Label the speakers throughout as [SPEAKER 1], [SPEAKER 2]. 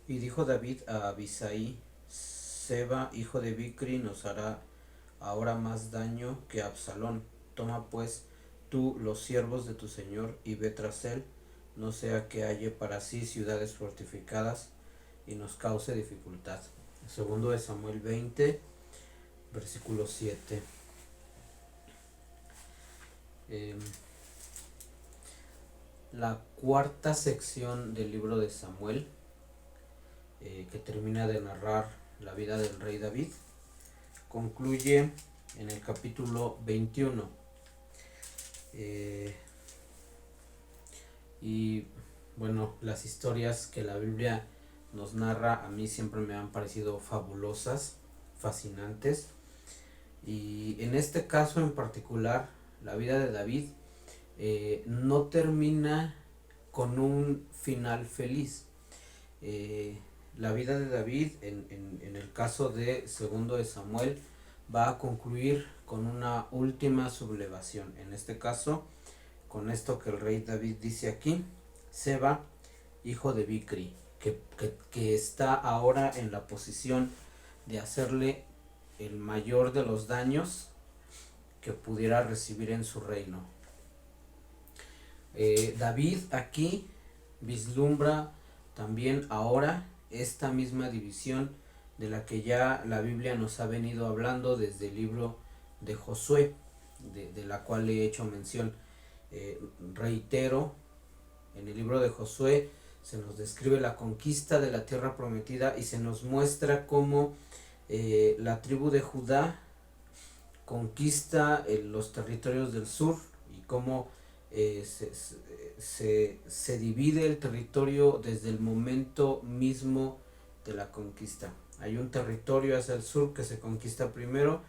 [SPEAKER 1] Y dijo David a Abisai: Seba, hijo de Bicri, nos hará ahora más daño que Absalón. Toma pues tú los siervos de tu señor y ve tras él, no sea que halle para sí ciudades fortificadas y nos cause dificultad. Segundo de Samuel 20, versículo 7. Eh, la cuarta sección del libro de Samuel, que termina de narrar la vida del rey David, concluye en el capítulo 21. Y bueno, las historias que la Biblia nos narra a mí siempre me han parecido fabulosas, fascinantes. Y en este caso en particular, la vida de David no termina con un final feliz. La vida de David, en el caso de segundo de Samuel, va a concluir con una última sublevación. En este caso, con esto que el rey David dice aquí: Seba, hijo de Bicri, que está ahora en la posición de hacerle el mayor de los daños que pudiera recibir en su reino. David aquí vislumbra también ahora esta misma división de la que ya la Biblia nos ha venido hablando desde el libro de Josué, de la cual he hecho mención. Reitero, en el libro de Josué se nos describe la conquista de la tierra prometida y se nos muestra cómo la tribu de Judá conquista los territorios del sur y cómo se divide el territorio desde el momento mismo de la conquista. Hay un territorio hacia el sur que se conquista primero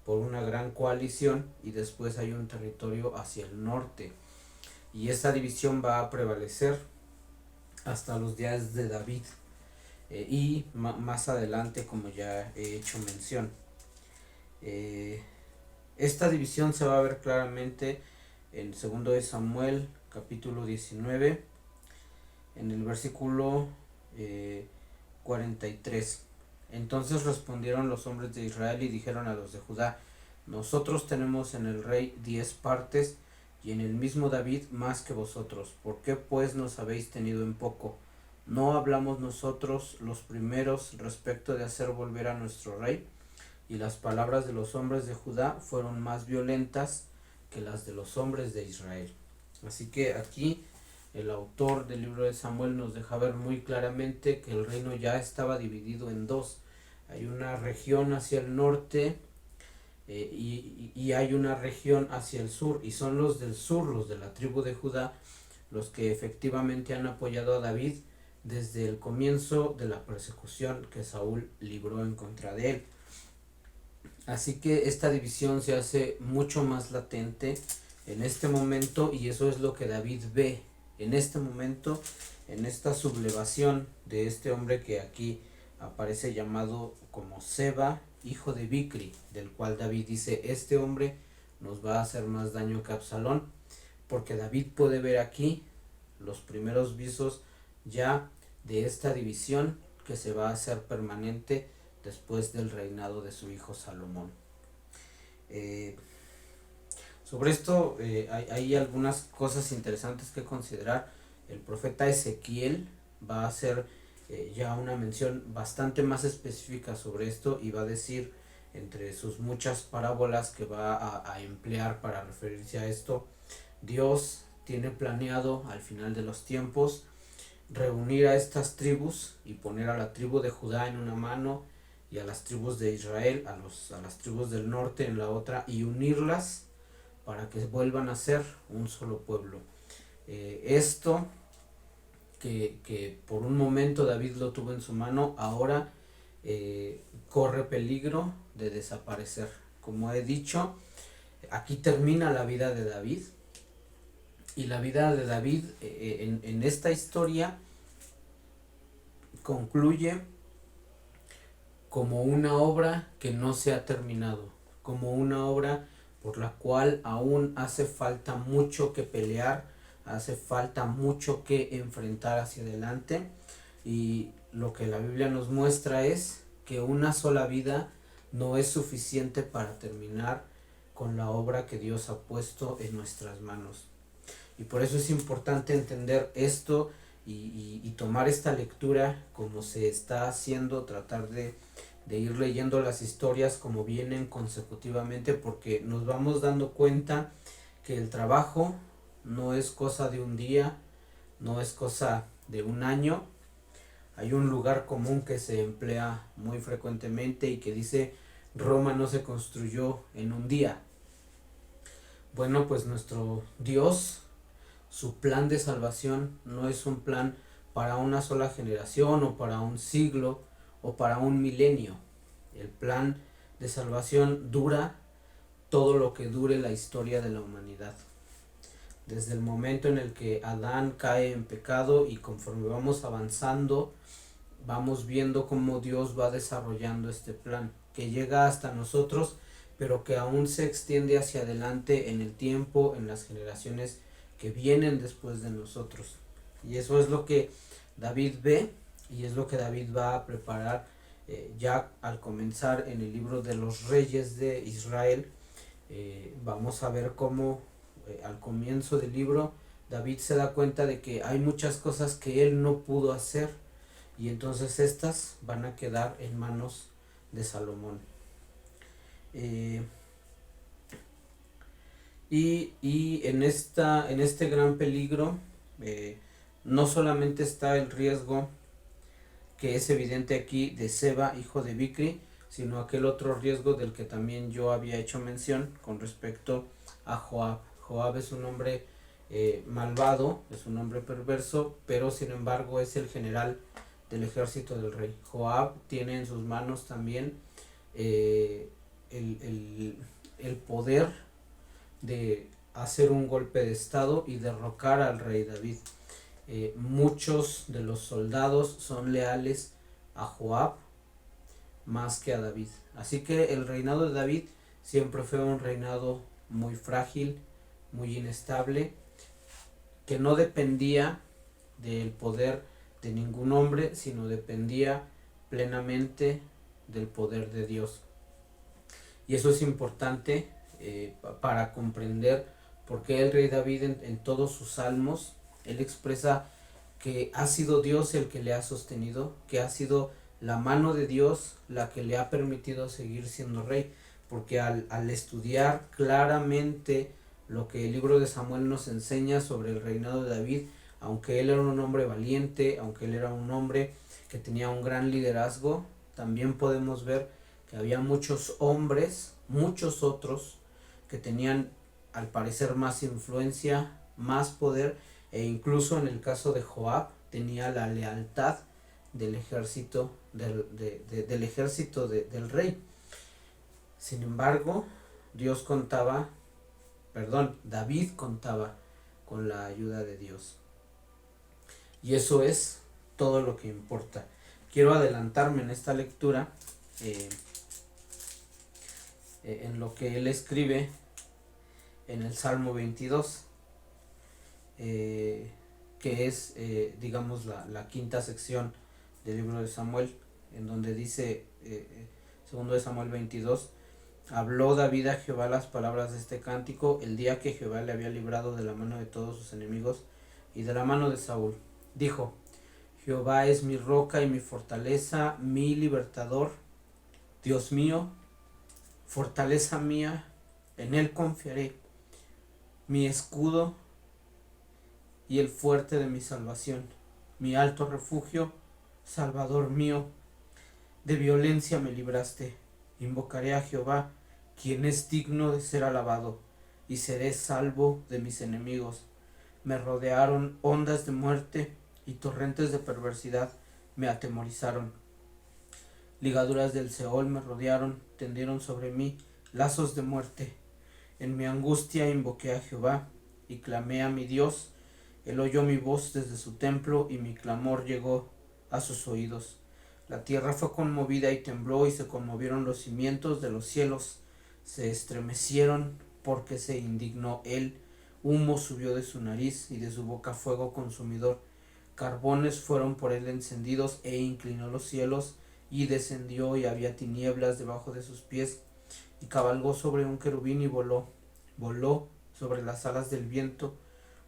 [SPEAKER 1] por una gran coalición y después hay un territorio hacia el norte, y esa división va a prevalecer hasta los días de David y más adelante, como ya he hecho mención. Esta división se va a ver claramente en segundo de Samuel capítulo 19, en el versículo 43. Entonces respondieron los hombres de Israel y dijeron a los de Judá: nosotros tenemos en el rey 10 partes y en el mismo David más que vosotros. ¿Por qué pues nos habéis tenido en poco? ¿No hablamos nosotros los primeros respecto de hacer volver a nuestro rey? Y las palabras de los hombres de Judá fueron más violentas que las de los hombres de Israel. Así que aquí el autor del libro de Samuel nos deja ver muy claramente que el reino ya estaba dividido en dos. Hay una región hacia el norte y hay una región hacia el sur, y son los del sur, los de la tribu de Judá, los que efectivamente han apoyado a David desde el comienzo de la persecución que Saúl libró en contra de él. Así que esta división se hace mucho más latente en este momento, y eso es lo que David ve en este momento, en esta sublevación de este hombre que aquí aparece llamado como Seba, hijo de Bicri, del cual David dice: este hombre nos va a hacer más daño que Absalón, porque David puede ver aquí los primeros visos ya de esta división que se va a hacer permanente después del reinado de su hijo Salomón. Sobre esto hay algunas cosas interesantes que considerar. El profeta Ezequiel va a hacer ya una mención bastante más específica sobre esto, y va a decir, entre sus muchas parábolas que va a emplear para referirse a esto: Dios tiene planeado al final de los tiempos reunir a estas tribus y poner a la tribu de Judá en una mano y a las tribus de Israel, a las tribus del norte en la otra, y unirlas para que vuelvan a ser un solo pueblo. Esto que por un momento David lo tuvo en su mano, ahora corre peligro de desaparecer. Como he dicho, aquí termina la vida de David, y la vida de David en esta historia concluye como una obra que no se ha terminado, como una obra por la cual aún hace falta mucho que pelear, hace falta mucho que enfrentar hacia adelante. Y lo que la Biblia nos muestra es que una sola vida no es suficiente para terminar con la obra que Dios ha puesto en nuestras manos. Y por eso es importante entender esto y tomar esta lectura como se está haciendo, tratar de ir leyendo las historias como vienen consecutivamente, porque nos vamos dando cuenta que el trabajo no es cosa de un día, no es cosa de un año. Hay un lugar común que se emplea muy frecuentemente y que dice: Roma no se construyó en un día. Bueno, pues nuestro Dios, su plan de salvación no es un plan para una sola generación o para un siglo o para un milenio. El plan de salvación dura todo lo que dure la historia de la humanidad. Desde el momento en el que Adán cae en pecado y conforme vamos avanzando, vamos viendo cómo Dios va desarrollando este plan, que llega hasta nosotros, pero que aún se extiende hacia adelante en el tiempo, en las generaciones que vienen después de nosotros. Y eso es lo que David ve y es lo que David va a preparar ya al comenzar en el libro de los reyes de Israel. Vamos a ver cómo al comienzo del libro David se da cuenta de que hay muchas cosas que él no pudo hacer, y entonces estas van a quedar en manos de Salomón. Y en este gran peligro no solamente está el riesgo que es evidente aquí de Seba, hijo de Bicri, sino aquel otro riesgo del que también yo había hecho mención con respecto a Joab. Joab es un hombre malvado, es un hombre perverso, pero sin embargo es el general del ejército del rey. Joab tiene en sus manos también el poder de hacer un golpe de estado y derrocar al rey David. Muchos de los soldados son leales a Joab más que a David. Así que el reinado de David siempre fue un reinado muy frágil, muy inestable, que no dependía del poder de ningún hombre, sino dependía plenamente del poder de Dios. Y eso es importante para comprender por qué el rey David en todos sus salmos, él expresa que ha sido Dios el que le ha sostenido, que ha sido la mano de Dios la que le ha permitido seguir siendo rey, porque al estudiar claramente lo que el libro de Samuel nos enseña sobre el reinado de David, aunque él era un hombre valiente, aunque él era un hombre que tenía un gran liderazgo, también podemos ver que había muchos hombres, muchos otros, que tenían al parecer más influencia, más poder, e incluso en el caso de Joab tenía la lealtad del ejército del rey. Sin embargo, David contaba con la ayuda de Dios. Y eso es todo lo que importa. Quiero adelantarme en esta lectura en lo que él escribe en el Salmo 22, que es, digamos, la quinta sección del libro de Samuel, en donde dice, segundo de Samuel 22, habló David a Jehová las palabras de este cántico el día que Jehová le había librado de la mano de todos sus enemigos y de la mano de Saúl. Dijo: Jehová es mi roca y mi fortaleza, mi libertador, Dios mío, fortaleza mía, en él confiaré, mi escudo y el fuerte de mi salvación, mi alto refugio, Salvador mío, de violencia me libraste. Invocaré a Jehová, quien es digno de ser alabado, y seré salvo de mis enemigos. Me rodearon ondas de muerte y torrentes de perversidad me atemorizaron. Ligaduras del Seol me rodearon, tendieron sobre mí lazos de muerte. En mi angustia invoqué a Jehová y clamé a mi Dios. Él oyó mi voz desde su templo y mi clamor llegó a sus oídos. La tierra fue conmovida y tembló, y se conmovieron los cimientos de los cielos. Se estremecieron porque se indignó él. Humo subió de su nariz y de su boca fuego consumidor. carbones fueron por él encendidos, e inclinó los cielos, y descendió, y había tinieblas debajo de sus pies, y cabalgó sobre un querubín y voló sobre las alas del viento,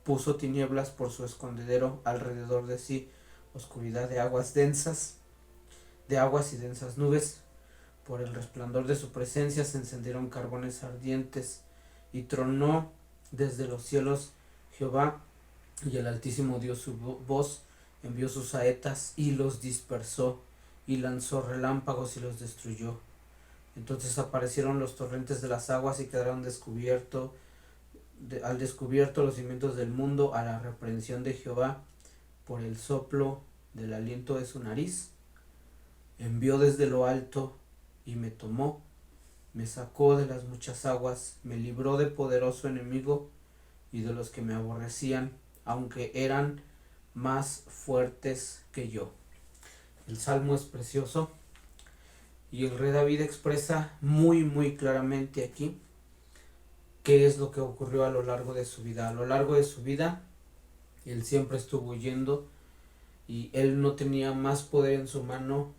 [SPEAKER 1] puso tinieblas por su escondedero alrededor de sí, oscuridad de aguas y densas nubes. Por el resplandor de su presencia se encendieron carbones ardientes, y tronó desde los cielos Jehová, y el Altísimo dio su voz, envió sus saetas y los dispersó, y lanzó relámpagos y los destruyó. Entonces aparecieron los torrentes de las aguas y quedaron al descubierto los cimientos del mundo, a la reprensión de Jehová por el soplo del aliento de su nariz. Envió desde lo alto y me tomó, me sacó de las muchas aguas, me libró de poderoso enemigo y de los que me aborrecían, aunque eran más fuertes que yo. El salmo es precioso y el rey David expresa muy claramente aquí qué es lo que ocurrió a lo largo de su vida. A lo largo de su vida, él siempre estuvo huyendo, y él no tenía más poder en su mano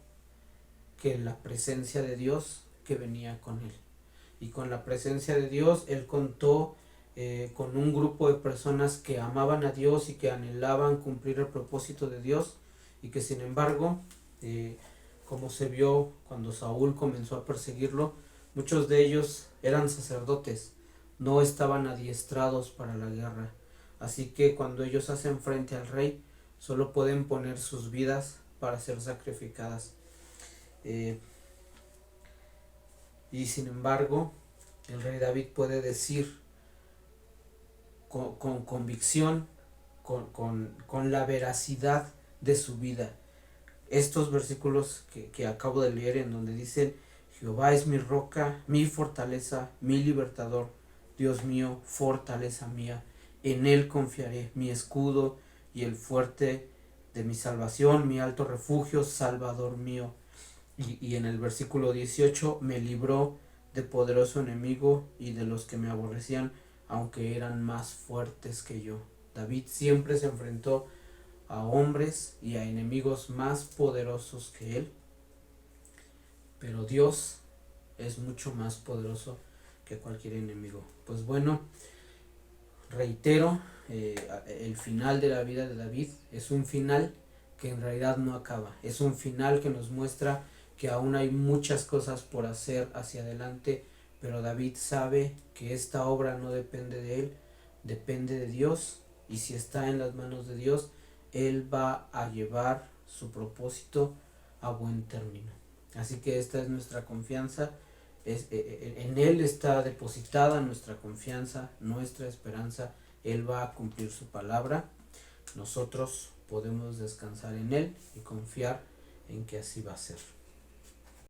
[SPEAKER 1] que la presencia de Dios que venía con él. Y con la presencia de Dios, él contó con un grupo de personas que amaban a Dios y que anhelaban cumplir el propósito de Dios, y que sin embargo, como se vio cuando Saúl comenzó a perseguirlo, muchos de ellos eran sacerdotes, no estaban adiestrados para la guerra. Así que cuando ellos hacen frente al rey, solo pueden poner sus vidas para ser sacrificadas. Y sin embargo, el rey David puede decir con convicción, con la veracidad de su vida, estos versículos que acabo de leer, en donde dicen: Jehová es mi roca, mi fortaleza, mi libertador, Dios mío, fortaleza mía, en él confiaré, mi escudo y el fuerte de mi salvación, mi alto refugio, salvador mío. Y en el versículo 18, me libró de poderoso enemigo y de los que me aborrecían, aunque eran más fuertes que yo. David siempre se enfrentó a hombres y a enemigos más poderosos que él, pero Dios es mucho más poderoso que cualquier enemigo. Pues bueno, reitero, el final de la vida de David es un final que en realidad no acaba, es un final que nos muestra que aún hay muchas cosas por hacer hacia adelante, pero David sabe que esta obra no depende de él, depende de Dios, y si está en las manos de Dios, él va a llevar su propósito a buen término. Así que esta es nuestra confianza, en él está depositada nuestra confianza, nuestra esperanza. Él va a cumplir su palabra, nosotros podemos descansar en él y confiar en que así va a ser.